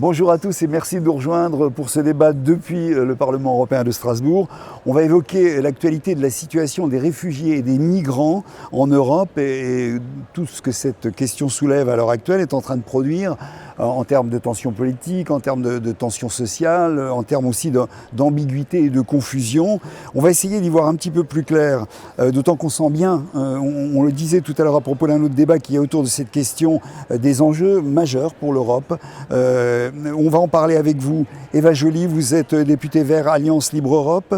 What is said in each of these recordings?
Bonjour à tous et merci de nous rejoindre pour ce débat depuis le Parlement européen de Strasbourg. On va évoquer l'actualité de la situation des réfugiés et des migrants en Europe et tout ce que cette question soulève à l'heure actuelle est en train de produire en termes de tensions politiques, en termes de tensions sociales, en termes aussi d'ambiguïté et de confusion. On va essayer d'y voir un petit peu plus clair, d'autant qu'on sent bien, on le disait tout à l'heure à propos d'un autre débat qu'il y a autour de cette question, des enjeux majeurs pour l'Europe. On va en parler avec vous. Eva Joly, vous êtes députée Vert Alliance Libre Europe.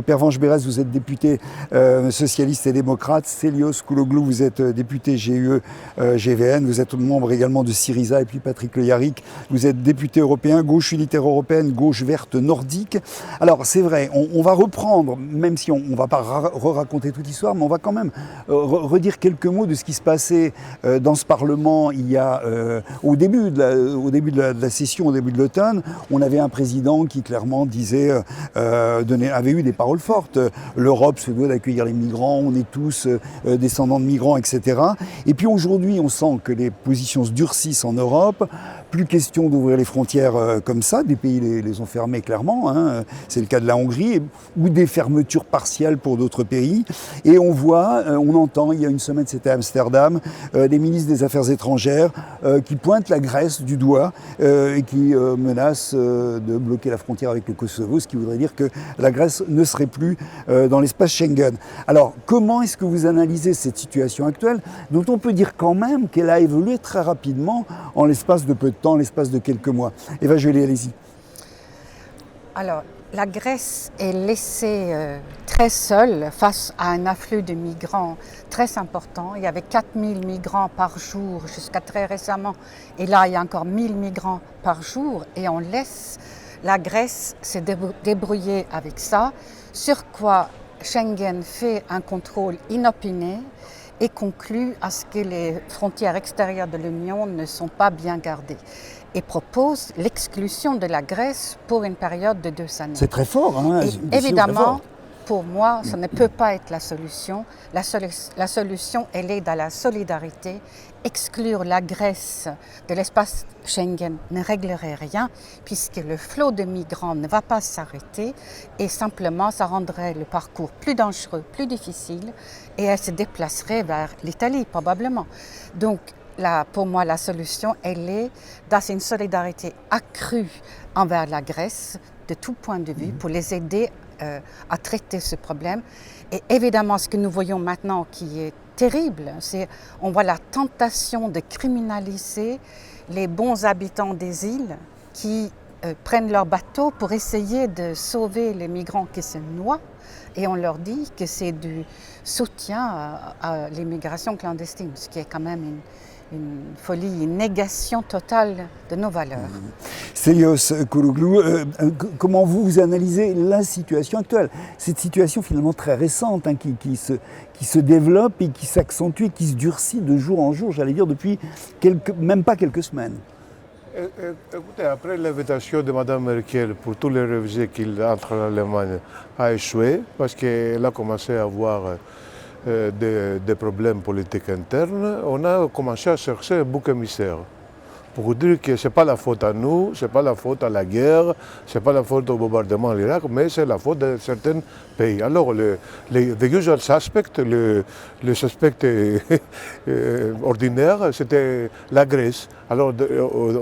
Pervenche Berès, vous êtes députée socialiste et démocrate. Stelios Kouloglou, vous êtes député GUE-GVN. Vous êtes membre également de Syriza. Et puis Patrick Le Yarrick, vous êtes député européen, gauche unitaire européenne, gauche verte nordique. Alors c'est vrai, on va reprendre, même si on ne va pas raconter toute l'histoire, mais on va quand même redire quelques mots de ce qui se passait dans ce Parlement il y a, au début de la session, au début de l'automne. On avait un président qui clairement disait, avait eu des paroles fortes. L'Europe se doit d'accueillir les migrants, on est tous descendants de migrants, etc. Et puis aujourd'hui, on sent que les positions se durcissent en Europe. Plus question d'ouvrir les frontières comme ça, des pays les ont fermées clairement, hein. C'est le cas de la Hongrie, ou des fermetures partielles pour d'autres pays. Et on voit, on entend, il y a une semaine c'était à Amsterdam, des ministres des Affaires étrangères qui pointent la Grèce du doigt et qui menacent de bloquer la frontière avec le Kosovo, ce qui voudrait dire que la Grèce ne serait plus dans l'espace Schengen. Alors comment est-ce que vous analysez cette situation actuelle, dont on peut dire quand même qu'elle a évolué très rapidement en l'espace de peu de temps, l'espace de quelques mois. Eva Joly, allez-y. Alors, la Grèce est laissée très seule face à un afflux de migrants très important. Il y avait 4000 migrants par jour jusqu'à très récemment. Et là, il y a encore 1000 migrants par jour. Et on laisse la Grèce se débrouiller avec ça. Sur quoi Schengen fait un contrôle inopiné et conclut à ce que les frontières extérieures de l'Union ne sont pas bien gardées et propose l'exclusion de la Grèce pour une période de 2 années. C'est très fort, hein, et évidemment, pour moi, ça ne peut pas être la solution. La solution, elle est dans la solidarité. Exclure la Grèce de l'espace Schengen ne réglerait rien, puisque le flot de migrants ne va pas s'arrêter et simplement ça rendrait le parcours plus dangereux, plus difficile et elle se déplacerait vers l'Italie probablement. Donc, pour moi, la solution, elle est dans une solidarité accrue envers la Grèce, de tout point de vue, pour les aider à traiter ce problème. Et évidemment, ce que nous voyons maintenant qui est terrible, c'est on voit la tentation de criminaliser les bons habitants des îles qui prennent leur bateau pour essayer de sauver les migrants qui se noient. Et on leur dit que c'est du soutien à l'immigration clandestine, ce qui est quand même une folie, une négation totale de nos valeurs. Stelios Kouloglou, comment vous analysez la situation actuelle? Cette situation finalement très récente, hein, qui se développe et qui s'accentue, qui se durcit de jour en jour, j'allais dire depuis même pas quelques semaines. Écoutez, après l'invitation de Mme Merkel pour tous les réfugiés qui entrent en Allemagne a échoué, parce qu'elle a commencé à avoir des problèmes politiques internes, on a commencé à chercher un bouc émissaire pour dire que ce n'est pas la faute à nous, ce n'est pas la faute à la guerre, ce n'est pas la faute au bombardement à l'Irak, mais c'est la faute de certains pays. Alors, the usual suspect, le suspect ordinaire, c'était la Grèce. Alors,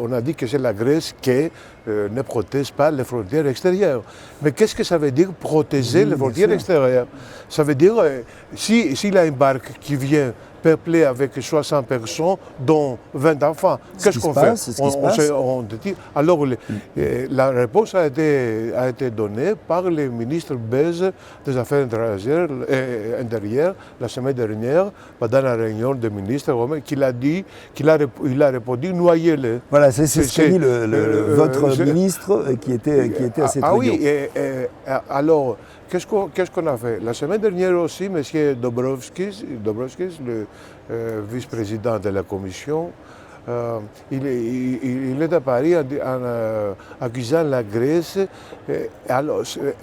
on a dit que c'est la Grèce qui ne protège pas les frontières extérieures. Mais qu'est-ce que ça veut dire protéger les frontières extérieures? Ça veut dire, s'il y a une barque qui vient peuplé avec 60 personnes, dont 20 enfants. Qu'est-ce qu'on fait? On dit, alors, la réponse a été donnée par le ministre belge des Affaires intérieures la semaine dernière, pendant la réunion des ministres, qu'il a répondu, noyez-les. Voilà, c'est ce qu'a dit votre ministre qui était à cette réunion. Oui, alors, qu'est-ce qu'on a fait? La semaine dernière aussi, M. Dombrovskis, le vice-président de la Commission, il est à Paris en accusant la Grèce,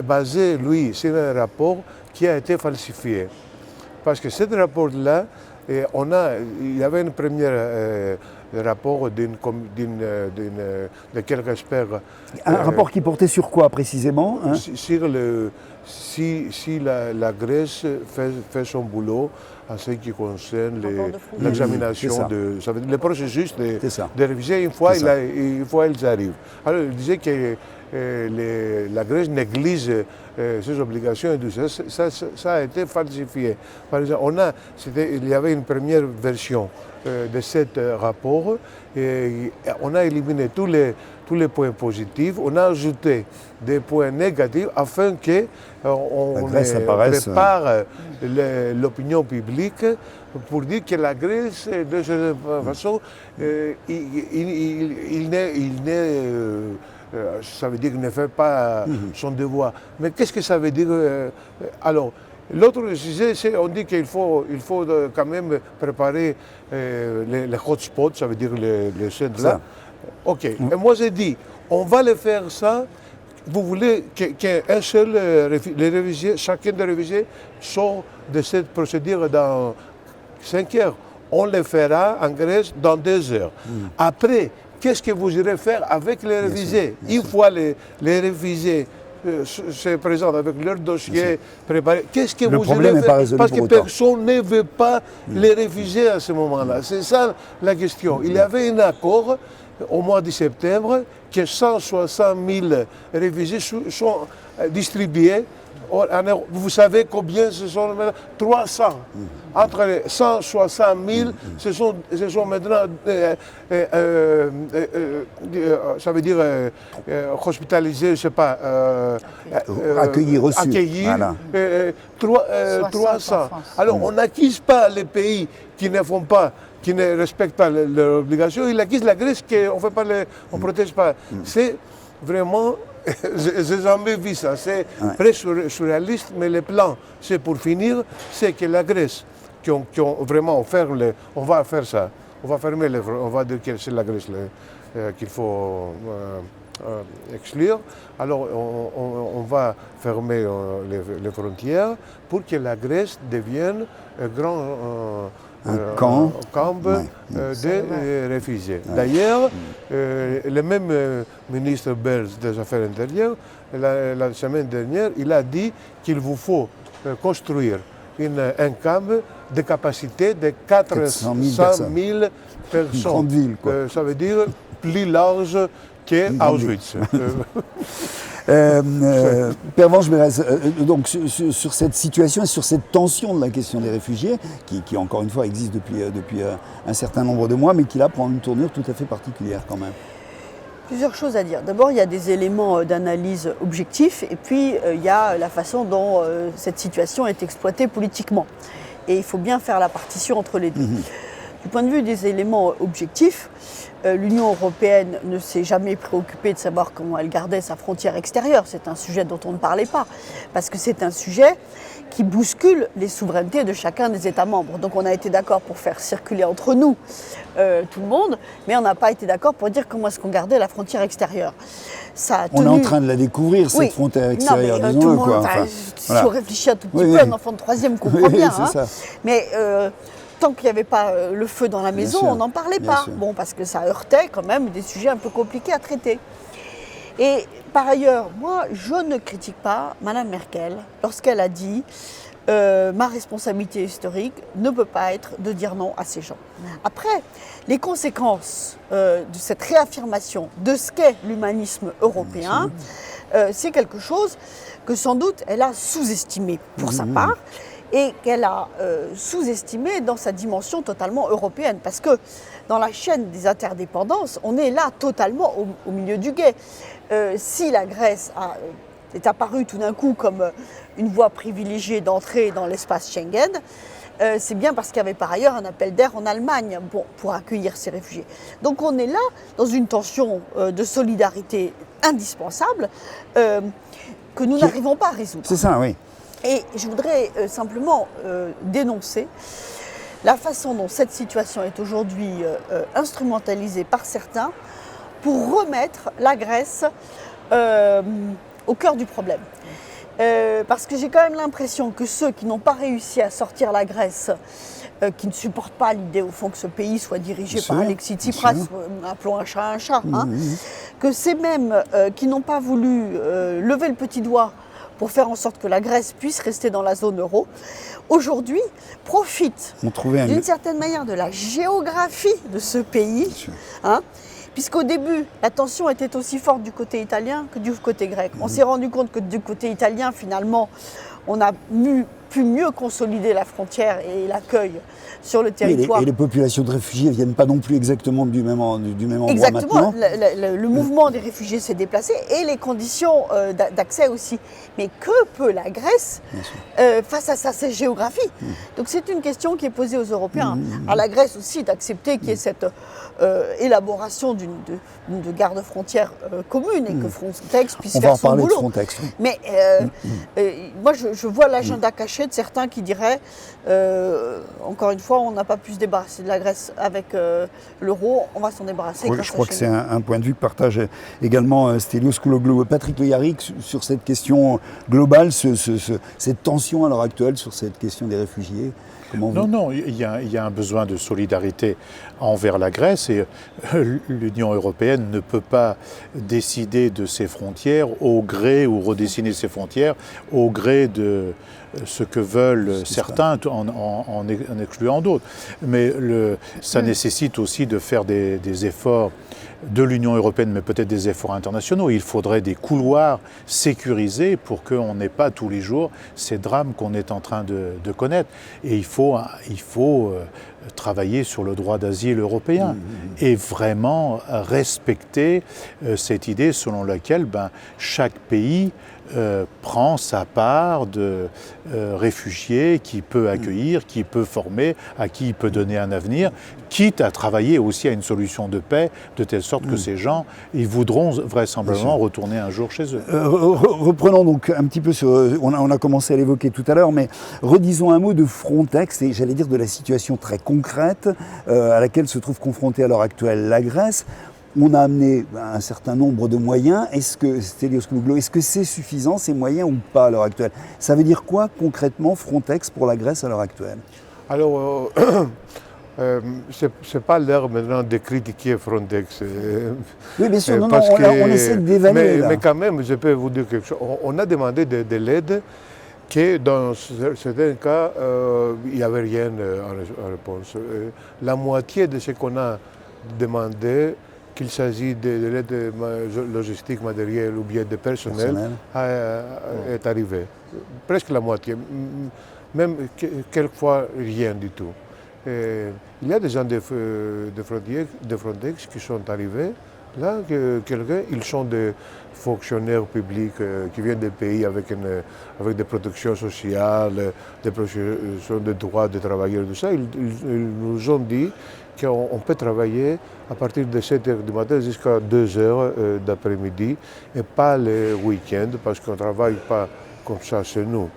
basé, lui, sur un rapport qui a été falsifié. Parce que ce rapport-là, il y avait une première rapport de quelques experts. Un rapport qui portait sur quoi précisément, hein? Sur si la Grèce fait son boulot en ce qui concerne l'examination le processus de réviser une fois ils arrivent. Alors il disait que la Grèce néglige ses obligations et tout ça. Ça a été falsifié. Par exemple, il y avait une première version de ce rapport et on a éliminé tous les points positifs, on a ajouté des points négatifs afin qu'on prépare l'opinion publique pour dire que la Grèce, de cette façon, ça veut dire qu'il ne fait pas son devoir. Mais qu'est-ce que ça veut dire alors, l'autre sujet, c'est on dit qu'il faut quand même préparer les hotspots, ça veut dire les centres là. Ok, et moi j'ai dit, on va le faire ça. Vous voulez qu'un seul chacun des réfugiés sort de cette procédure dans 5 heures. On le fera en Grèce dans 2 heures. Après, qu'est-ce que vous irez faire avec les réfugiés? Une fois les réfugiés se présentent avec leur dossier préparé, qu'est-ce que vous allez faire? Parce que personne ne veut pas les réfugiés à ce moment-là. C'est ça la question. Il y avait un accord au mois de septembre que 160 000 réfugiés sont distribués. Vous savez combien ce sont maintenant? 300. Entre les 160 000, ce sont maintenant, ça veut dire hospitalisés, je ne sais pas. Accueillis, reçus. Voilà. 300. Alors on n'accuse pas les pays qui ne font pas, qui ne respectent pas leurs obligations, ils accusent la Grèce qu'on ne protège pas. C'est vraiment, j'ai jamais vu ça, c'est presque surréaliste, mais le plan, c'est pour finir, c'est que la Grèce, qui ont vraiment offert, on va faire ça, on va fermer les frontières, on va dire que c'est la Grèce qu'il faut exclure, alors on va fermer les frontières pour que la Grèce devienne un grand camp de réfugiés. D'ailleurs, le même ministre belge des Affaires intérieures, la semaine dernière, il a dit qu'il vous faut construire un camp de capacité de 400 000 personnes. Une grande ville, quoi. Ça veut dire plus large qu'Auschwitz. Pervenche Berès, donc sur cette situation et sur cette tension de la question des réfugiés, qui encore une fois existe depuis un certain nombre de mois, mais qui là prend une tournure tout à fait particulière quand même. Plusieurs choses à dire. D'abord, il y a des éléments d'analyse objectifs et puis il y a la façon dont cette situation est exploitée politiquement. Et il faut bien faire la partition entre les deux. Du point de vue des éléments objectifs, l'Union européenne ne s'est jamais préoccupée de savoir comment elle gardait sa frontière extérieure. C'est un sujet dont on ne parlait pas, parce que c'est un sujet qui bouscule les souverainetés de chacun des États membres. Donc on a été d'accord pour faire circuler entre nous tout le monde, mais on n'a pas été d'accord pour dire comment est-ce qu'on gardait la frontière extérieure. Ça a tenu... On est en train de la découvrir, cette frontière extérieure, disons-le. Si on réfléchit un tout petit peu, un enfant de 3e comprend bien. Ça. Mais tant qu'il n'y avait pas le feu dans la maison, on n'en parlait pas. Bon, parce que ça heurtait quand même des sujets un peu compliqués à traiter. Et par ailleurs, moi, je ne critique pas Mme Merkel lorsqu'elle a dit ma responsabilité historique ne peut pas être de dire non à ces gens. Après, les conséquences de cette réaffirmation de ce qu'est l'humanisme européen, c'est quelque chose que sans doute elle a sous-estimé pour sa part, et qu'elle a sous-estimé dans sa dimension totalement européenne. Parce que dans la chaîne des interdépendances, on est là totalement au milieu du gué. Si la Grèce est apparue tout d'un coup comme une voie privilégiée d'entrée dans l'espace Schengen, c'est bien parce qu'il y avait par ailleurs un appel d'air en Allemagne pour accueillir ces réfugiés. Donc on est là dans une tension de solidarité indispensable que nous n'arrivons pas à résoudre. C'est ça, oui. Et je voudrais simplement dénoncer la façon dont cette situation est aujourd'hui instrumentalisée par certains pour remettre la Grèce au cœur du problème. Parce que j'ai quand même l'impression que ceux qui n'ont pas réussi à sortir la Grèce, qui ne supportent pas l'idée au fond que ce pays soit dirigé par Alexis Tsipras, appelons un chat, hein, que ces mêmes qui n'ont pas voulu lever le petit doigt pour faire en sorte que la Grèce puisse rester dans la zone euro, aujourd'hui profitent d'une certaine manière de la géographie de ce pays, hein, puisqu'au début, la tension était aussi forte du côté italien que du côté grec. On s'est rendu compte que du côté italien, finalement, on a pu mieux consolider la frontière et l'accueil sur le territoire. Et les populations de réfugiés ne viennent pas non plus exactement du même endroit exactement. Maintenant. Le mouvement des réfugiés s'est déplacé et les conditions d'accès aussi. Mais que peut la Grèce face à sa géographie? Donc c'est une question qui est posée aux Européens. À la Grèce aussi d'accepter qu'il y ait cette élaboration de garde-frontière commune et que Frontex puisse faire son boulot. On va en parler de Frontex. Oui. Mais moi je vois l'agenda caché de certains qui diraient, encore une fois, on n'a pas pu se débarrasser de la Grèce avec l'euro, on va s'en débarrasser. Oui, je crois que c'est un point de vue que partage également Stelios Kouloglou. Patrick Le Yarrick, sur cette question globale, cette tension à l'heure actuelle sur cette question des réfugiés. Non, il y a un besoin de solidarité envers la Grèce et l'Union européenne ne peut pas décider de ses frontières au gré ou redessiner ses frontières au gré de ce que veulent certains en excluant d'autres. Mais ça nécessite aussi de faire des efforts de l'Union européenne, mais peut-être des efforts internationaux. Il faudrait des couloirs sécurisés pour qu'on n'ait pas tous les jours ces drames qu'on est en train de connaître. Et il faut travailler sur le droit d'asile européen et vraiment respecter cette idée selon laquelle chaque pays prend sa part de réfugiés qu'il peut accueillir, qu'il peut former, à qui il peut donner un avenir, quitte à travailler aussi à une solution de paix, de telle sorte que ces gens, ils voudront vraisemblablement retourner un jour chez eux. Reprenons donc un petit peu sur... On a commencé à l'évoquer tout à l'heure, mais redisons un mot de Frontex, et j'allais dire de la situation très concrète à laquelle se trouve confrontée à l'heure actuelle la Grèce. On a amené un certain nombre de moyens. Stelios Kouloglou, est-ce que c'est suffisant ces moyens ou pas à l'heure actuelle? Ça veut dire quoi concrètement Frontex pour la Grèce à l'heure actuelle? Alors, c'est pas l'heure maintenant de critiquer Frontex. Oui, bien sûr, on essaie d'évaluer. Mais quand même, je peux vous dire quelque chose. On a demandé de l'aide, que dans certains cas, il n'y avait rien en réponse. La moitié de ce qu'on a demandé, qu'il s'agit de l'aide logistique, matérielle ou bien de personnel, est arrivé. Presque la moitié, même quelquefois rien du tout. Il y a des gens de Frontex qui sont arrivés. Là, ils sont des fonctionnaires publics qui viennent des pays avec des protections sociales, des protections de droits des travailleurs, tout ça. Ils nous ont dit qu'on peut travailler à partir de 7h du matin jusqu'à 2h d'après-midi et pas le week-end parce qu'on ne travaille pas comme ça chez nous.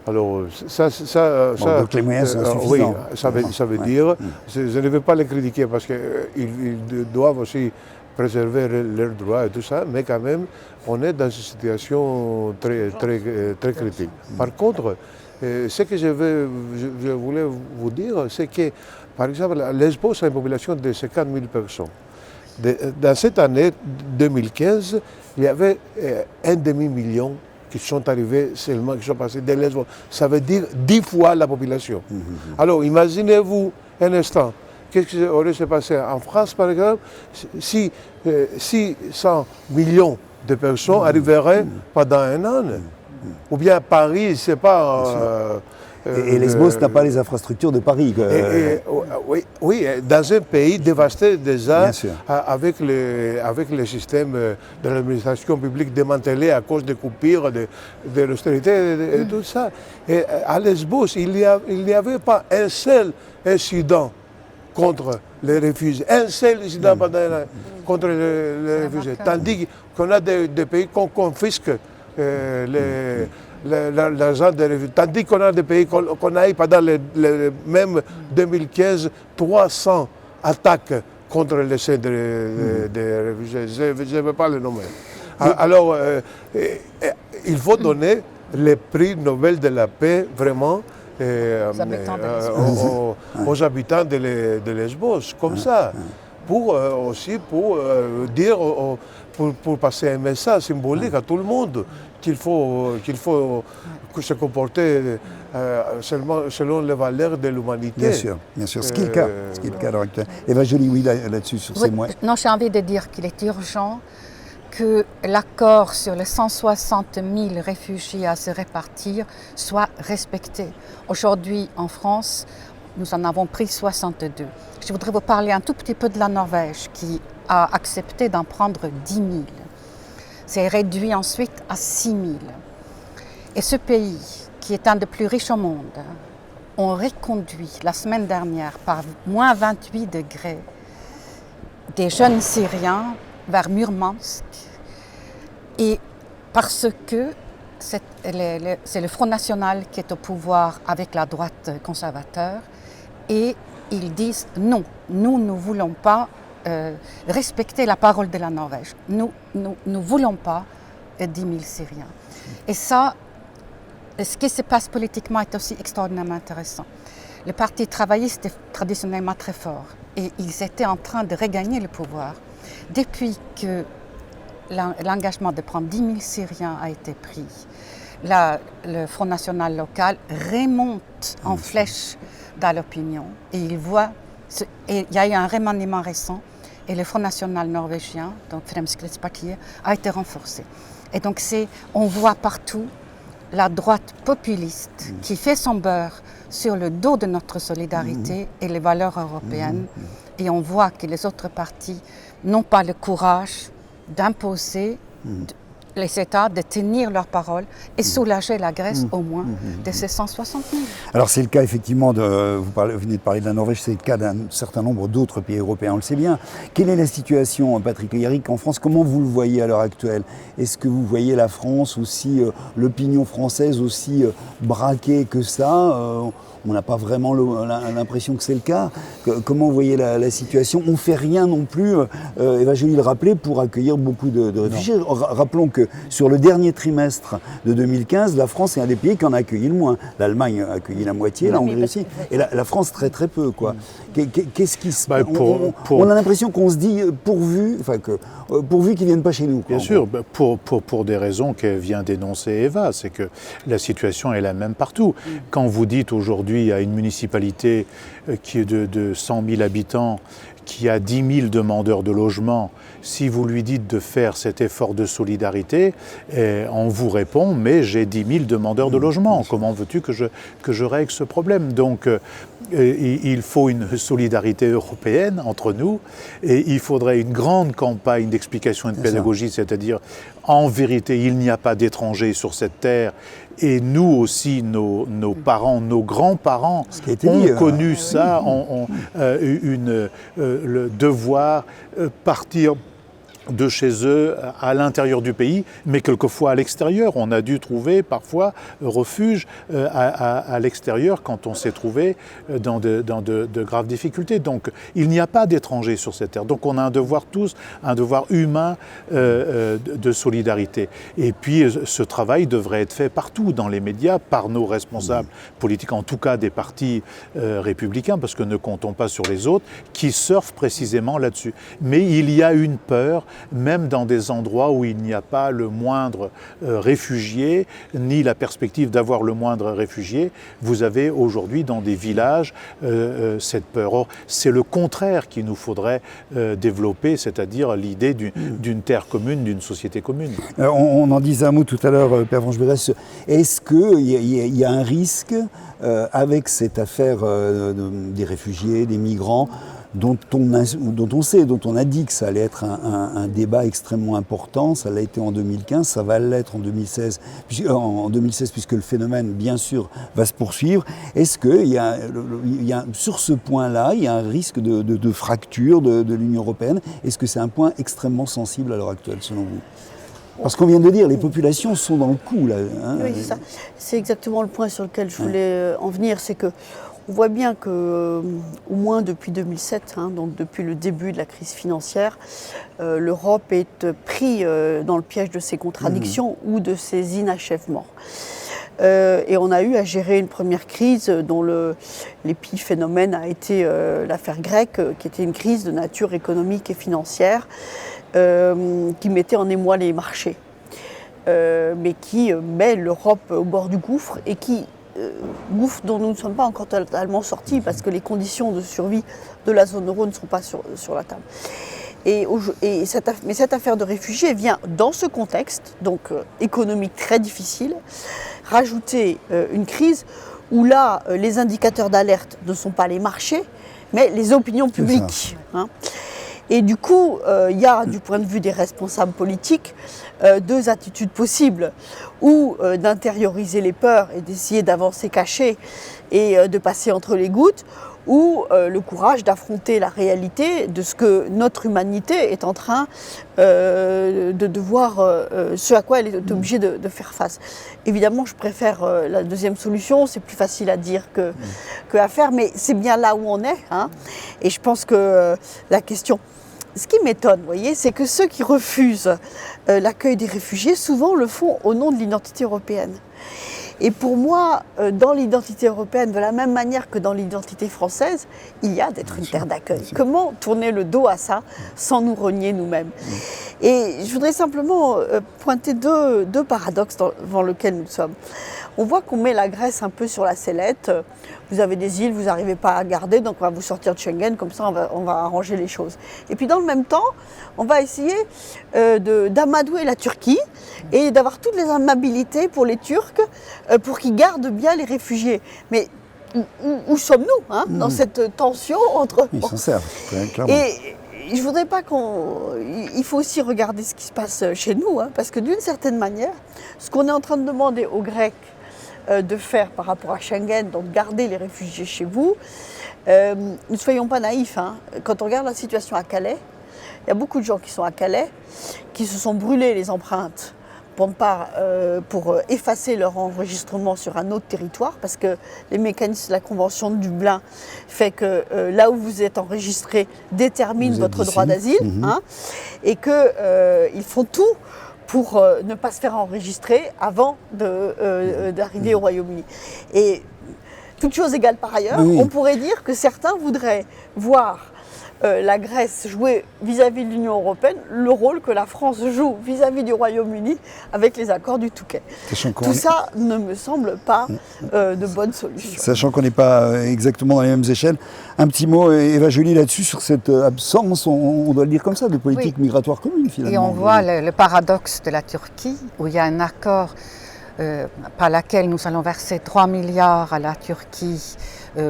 Alors, donc les moyens sont suffisants. Oui, ça veut dire, je ne veux pas les critiquer parce qu'ils doivent aussi préserver leurs droits et tout ça, mais quand même, on est dans une situation très critique. Par contre, ce que je voulais vous dire, c'est que, par exemple, Lesbos a une population de 50 000 personnes. Dans cette année 2015, il y avait un demi-million qui sont arrivés seulement, qui sont passés de Lesbos. Ça veut dire 10 fois la population. Alors, imaginez-vous un instant, qu'est-ce qui aurait se passé en France, par exemple, si 600 millions de personnes arriveraient pendant un an, ou bien à Paris, c'est pas... et Lesbos n'a pas les infrastructures de Paris. Oui, dans un pays dévasté déjà avec le système de l'administration publique démantelé à cause des coupures, de l'austérité et tout ça. Et à Lesbos, il n'y avait pas un seul incident contre les réfugiés, un seul incident contre les réfugiés. Tandis qu'on a des pays qu'on confisque l'argent des réfugiés. Tandis qu'on a des pays qu'on a eu pendant le même 2015 300 attaques contre les centres des réfugiés. Je ne veux pas les nommer. Alors, il faut donner le prix Nobel de la paix vraiment aux habitants de Lesbos, comme ça, pour dire, pour passer un message symbolique à tout le monde qu'il faut se comporter seulement selon les valeurs de l'humanité. Bien sûr, ce qui est le cas, à l'heure actuelle. Eva Joly, oui, là-dessus, sur ces mois. Non, j'ai envie de dire qu'il est urgent que l'accord sur les 160 000 réfugiés à se répartir soit respecté. Aujourd'hui, en France, nous en avons pris 62. Je voudrais vous parler un tout petit peu de la Norvège, qui a accepté d'en prendre 10 000. C'est réduit ensuite à 6 000. Et ce pays, qui est un des plus riches au monde, ont reconduit la semaine dernière par moins 28 degrés des jeunes Syriens vers Murmansk, et parce que c'est le Front National qui est au pouvoir avec la droite conservateur, et ils disent non, nous ne voulons pas respecter la parole de la Norvège, nous ne voulons pas 10 000 Syriens. Et ça, ce qui se passe politiquement est aussi extraordinairement intéressant. Le Parti travailliste est traditionnellement très fort et ils étaient en train de regagner le pouvoir. Depuis que l'engagement de prendre 10 000 Syriens a été pris, le Front National local remonte en flèche dans l'opinion et il y a eu un remaniement récent et le Front National norvégien, donc Fremskrittspartiet, a été renforcé. Et donc on voit partout la droite populiste qui fait son beurre sur le dos de notre solidarité et les valeurs européennes. Et on voit que les autres partis n'ont pas le courage d'imposer les États de tenir leurs paroles et soulager la Grèce au moins de ces 160 000. Alors c'est le cas effectivement, vous venez de parler de la Norvège, c'est le cas d'un certain nombre d'autres pays européens, on le sait bien. Quelle est la situation, Patrick Héric, en France? Comment vous le voyez à l'heure actuelle? Est-ce que vous voyez la France aussi, l'opinion française aussi braquée que ça? On n'a pas vraiment l'impression que c'est le cas. Comment vous voyez la situation? On ne fait rien non plus, Eva Joly le rappelait, pour accueillir beaucoup de réfugiés. Rappelons que sur le dernier trimestre de 2015, la France est un des pays qui en a accueilli le moins. L'Allemagne a accueilli la moitié, la Hongrie aussi, et la France très très peu, quoi. Qu'est-ce qui se passe? On a l'impression qu'on se dit pourvu qu'ils ne viennent pas chez nous, quoi. Bien sûr, pour des raisons qu'elle vient d'énoncer Eva, c'est que la situation est la même partout. Quand vous dites aujourd'hui à une municipalité qui est de 100 000 habitants, qui a 10 000 demandeurs de logement, si vous lui dites de faire cet effort de solidarité, on vous répond « mais j'ai 10 000 demandeurs de logement, comment veux-tu que je règle ce problème ?» Donc il faut une solidarité européenne entre nous et il faudrait une grande campagne d'explication et de pédagogie, c'est-à-dire en vérité il n'y a pas d'étrangers sur cette terre et nous aussi, nos parents, nos grands-parents ont connu ça, ont le devoir partir de chez eux à l'intérieur du pays, mais quelquefois à l'extérieur. On a dû trouver parfois refuge à l'extérieur quand on s'est trouvé dans de graves difficultés. Donc il n'y a pas d'étrangers sur cette terre. Donc on a un devoir humain de solidarité. Et puis ce travail devrait être fait partout dans les médias, par nos responsables politiques, en tout cas des partis républicains, parce que ne comptons pas sur les autres, qui surfent précisément là-dessus. Mais il y a une peur, même dans des endroits où il n'y a pas le moindre réfugié, ni la perspective d'avoir le moindre réfugié. Vous avez aujourd'hui dans des villages cette peur. Or, c'est le contraire qu'il nous faudrait développer, c'est-à-dire l'idée d'une terre commune, d'une société commune. On en disait un mot tout à l'heure, Père Vange-Berès. Est-ce qu'il y a un risque avec cette affaire des réfugiés, des migrants, dont on a dit que ça allait être un débat extrêmement important, ça l'a été en 2015, ça va l'être en 2016, puisque le phénomène, bien sûr, va se poursuivre. Est-ce qu'il y a, sur ce point-là, il y a un risque de fracture de l'Union européenne? Est-ce que c'est un point extrêmement sensible à l'heure actuelle, selon vous? Parce qu'on vient de dire, les populations sont dans le coup, là. Hein. Oui, c'est ça. C'est exactement le point sur lequel je voulais en venir, c'est que on voit bien que, au moins depuis 2007, donc depuis le début de la crise financière, l'Europe est prise dans le piège de ses contradictions ou de ses inachèvements. Et on a eu à gérer une première crise dont l'épiphénomène a été l'affaire grecque, qui était une crise de nature économique et financière qui mettait en émoi les marchés, mais qui met l'Europe au bord du gouffre et gouffre dont nous ne sommes pas encore totalement sortis parce que les conditions de survie de la zone euro ne sont pas sur la table. Mais cette affaire de réfugiés vient dans ce contexte, donc économique très difficile, rajouter une crise où là, les indicateurs d'alerte ne sont pas les marchés, mais les opinions publiques. Et du coup, il y a, du point de vue des responsables politiques, deux attitudes possibles, ou d'intérioriser les peurs et d'essayer d'avancer caché et de passer entre les gouttes, ou le courage d'affronter la réalité de ce que notre humanité est en train de devoir, ce à quoi elle est obligée de faire face. Évidemment, je préfère la deuxième solution, c'est plus facile à dire qu'à faire, mais c'est bien là où on est. Et je pense que la question... Ce qui m'étonne, vous voyez, c'est que ceux qui refusent l'accueil des réfugiés, souvent le font au nom de l'identité européenne. Et pour moi, dans l'identité européenne, de la même manière que dans l'identité française, il y a d'être une terre d'accueil. Comment tourner le dos à ça sans nous renier nous-mêmes? Et je voudrais simplement pointer deux paradoxes devant lesquels nous sommes. On voit qu'on met la Grèce un peu sur la sellette. Vous avez des îles, vous n'arrivez pas à garder, donc on va vous sortir de Schengen, comme ça on va arranger les choses. Et puis dans le même temps, on va essayer d'amadouer la Turquie et d'avoir toutes les amabilités pour les Turcs pour qu'ils gardent bien les réfugiés. Mais où sommes-nous dans cette tension entre... Ils s'en servent, clairement. Et je voudrais pas il faut aussi regarder ce qui se passe chez nous, parce que d'une certaine manière, ce qu'on est en train de demander aux Grecs de faire par rapport à Schengen, donc garder les réfugiés chez vous, ne soyons pas naïfs. Quand on regarde la situation à Calais, il y a beaucoup de gens qui sont à Calais, qui se sont brûlés les empreintes pour effacer leur enregistrement sur un autre territoire, parce que les mécanismes de la Convention de Dublin fait que là où vous êtes enregistré détermine votre droit d'asile, et qu'ils font tout pour ne pas se faire enregistrer avant d'arriver au Royaume-Uni. Et toute chose égale par ailleurs, on pourrait dire que certains voudraient voir la Grèce jouer vis-à-vis de l'Union européenne le rôle que la France joue vis-à-vis du Royaume-Uni avec les accords du Touquet. Tout ça ne me semble pas de bonne solution. Sachant qu'on n'est pas exactement dans les mêmes échelles. Un petit mot, Eva Joly, là-dessus, sur cette absence, on doit le dire comme ça, de politique migratoire commune, finalement. Et on voit le paradoxe de la Turquie, où il y a un accord par lequel nous allons verser 3 milliards à la Turquie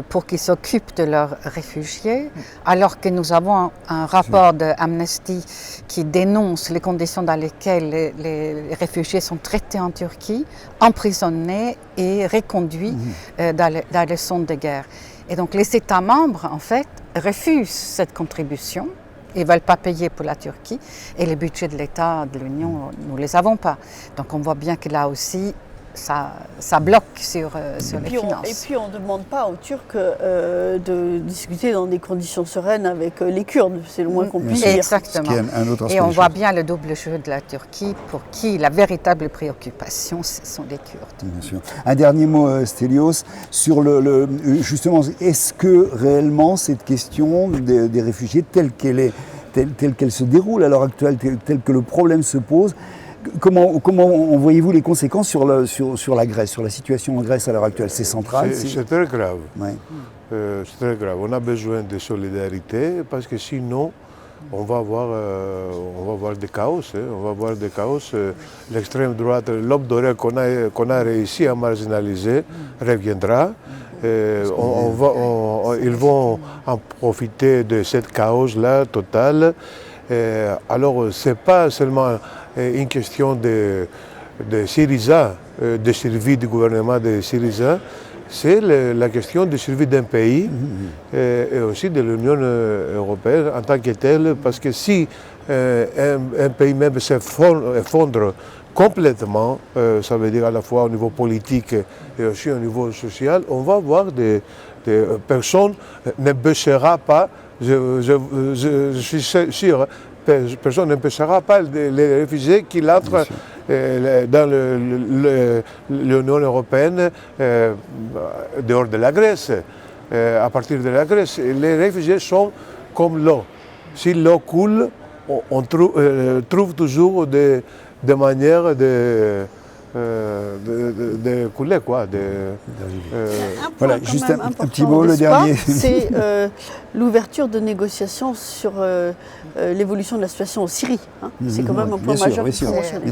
pour qu'ils s'occupent de leurs réfugiés, alors que nous avons un rapport d'Amnesty qui dénonce les conditions dans lesquelles les réfugiés sont traités en Turquie, emprisonnés et reconduits dans les zones de guerre. Et donc les États membres, en fait, refusent cette contribution. Ils ne veulent pas payer pour la Turquie et les budgets de l'État, de l'Union, nous ne les avons pas. Donc on voit bien que là aussi, ça bloque sur les finances. Et puis on ne demande pas aux Turcs de discuter dans des conditions sereines avec les Kurdes, c'est le moins qu'on puisse dire. Exactement. Et on voit bien le double jeu de la Turquie, pour qui la véritable préoccupation, ce sont les Kurdes. Bien sûr. Un dernier mot, Stelios, sur justement, est-ce que réellement cette question des réfugiés telle qu'elle se déroule à l'heure actuelle, telle que le problème se pose, comment voyez-vous les conséquences sur la Grèce, sur la situation en Grèce à l'heure actuelle? C'est central. C'est très grave. Ouais. C'est très grave. On a besoin de solidarité parce que sinon, on va avoir des chaos. On va avoir des chaos. L'extrême droite, l'aube dorée qu'on a réussi à marginaliser reviendra. Ils vont en profiter de cette chaos-là totale. Alors, ce n'est pas seulement une question de Syriza, de survie du gouvernement de Syriza, c'est la question de survie d'un pays et aussi de l'Union européenne en tant que telle, parce que si un pays même s'effondre complètement, ça veut dire à la fois au niveau politique et aussi au niveau social, on va voir des personnes ne baissera pas. Je suis sûr, personne n'empêchera pas les réfugiés qui entrent dans l'Union européenne dehors de la Grèce, à partir de la Grèce. Les réfugiés sont comme l'eau. Si l'eau coule, on trouve toujours des manières de couler, quoi. Voilà, juste un petit mot, le dernier. C'est l'ouverture de négociations sur l'évolution de la situation en Syrie. Hein. C'est quand même un point majeur qu'il faut mentionner.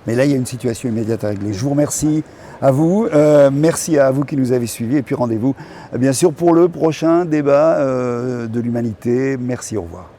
Mais là, il y a une situation immédiate à régler. Je vous remercie à vous. Merci à vous qui nous avez suivis. Et puis rendez-vous, bien sûr, pour le prochain débat de l'humanité. Merci, au revoir.